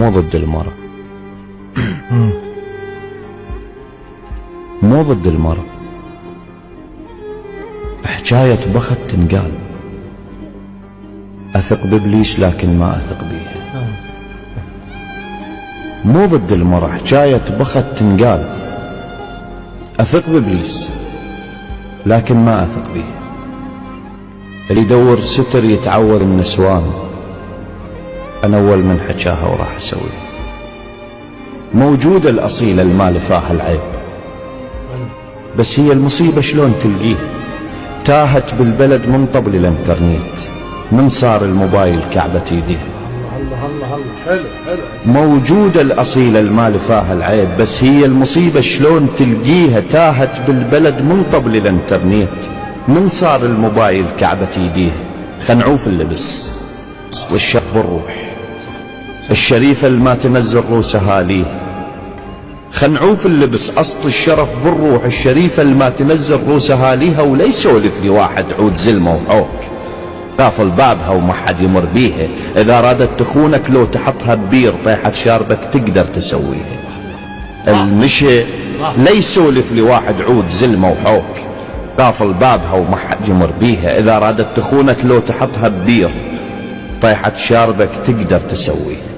مو ضد المرأة. مو ضد المرأة، حكاية بخت تنقال. أثق بإبليس لكن ما أثق بيها. مو ضد المرأة، حكاية بخت تنقال. أثق بإبليس لكن ما أثق بيها. اللي يدور ستر يتعوذ النسوان، أنا أول من حكاها وراح أسويها. موجودة الأصيلة المال فاها العيب، بس هي المصيبة شلون تلقيها. تاهت بالبلد من طبل الانترنت، من صار الموبايل كعبة يديها. الله الله الله، حلو حلو. موجودة الأصيلة المال فاها العيب، بس هي المصيبة شلون تلقيها. تاهت بالبلد من طبل الانترنت، من صار الموبايل كعبة يديها. خنعوف اللبس والشق بالروح، الشريفة اللي ما تنزل روسها ليه. خنعوف اللبس أصل الشرف بالروح، الشريفة اللي ما تنزل روسها ليها. ولا يسولف لي واحد عود زلمة وحوك قافل بابها وما حد يمر بيها. إذا رادت تخونك لو تحطها ببير طيحة شاربك تقدر تسويها. المشي لا يسولف لي واحد عود زلمة وحوك قافل بابها وما حد يمر بيها. إذا رادت تخونك لو تحطها ببير طيحة شاربك تقدر تسويها.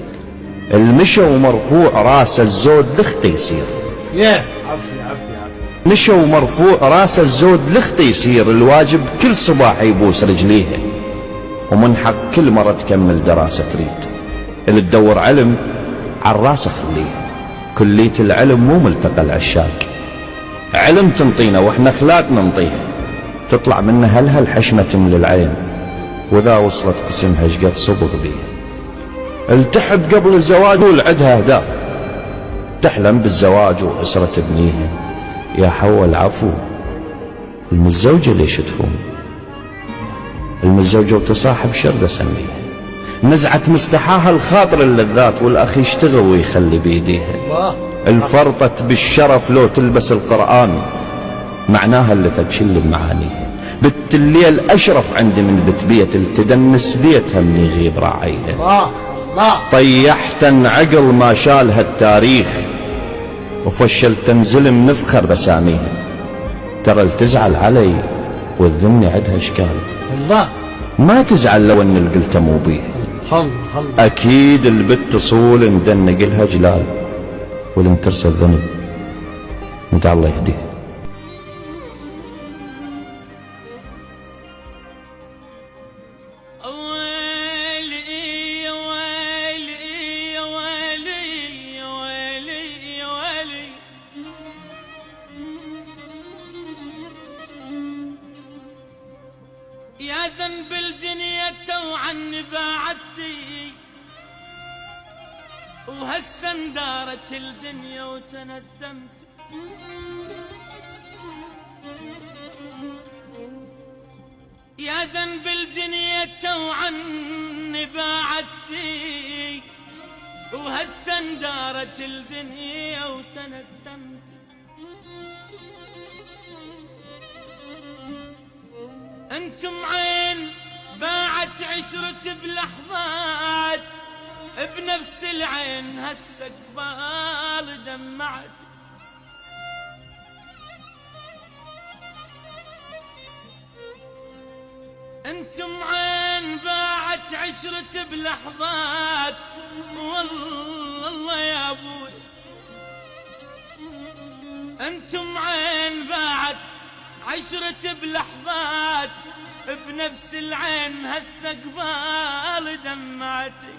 المشى ومرفوع راس الزود لخت يصير. مشى ومرفوع راس الزود لخت يصير. الواجب كل صباح يبوس رجليها، ومن حق كل مرة تكمل دراسة تريد. اللي تدور علم عالراس خليها. كلية العلم مو ملتقى العشاق. علم تنطينا واحنا اخلاق ننطيها، تطلع منها هلها الحشمة تملي العين، واذا وصلت قسمها شقد صبغ بيها. التحب قبل الزواج عندها اهداف، تحلم بالزواج واسرة تبنيها. يا حوا العفو، المتزوجة ليش تخون؟ المتزوجة وتصاحب شرد اسميها. نزعت مستحاها الخاطر اللذات، والاخ يشتغل ويخلي بيديها. الفرطت بالشرف لو تلبس القرآن، معناها اللي تكشل بمعانيها. بت الليل اشرف عندي من بت بيت، التدنس بيتها من يغيب راعيها. طيحت عقل ما شالها التاريخ، وفشل تنزلم نفخر بساميها. ترى التزعل علي والذمني عدها اشكال، ما تزعل لو ان القلت مو بيها. اكيد البت تصول ندنق لها جلال، واللي ترسل ذنب ندعي الله يهديها. يا ذنب الجنية وعني باعتي، وهسه اندارت الدنيا وتندمت. يا ذنب الجنية وعني باعتي، وهسه اندارت الدنيا وتندمت. انتم عين باعت عشرة بلحظات، بنفس العين هسه قبال دمعت. انتم عين باعت عشرة بلحظات، والله يا ابوي انتم عين باعت عشرة بلحظات، بنفس العين هسه قبال دمعتي.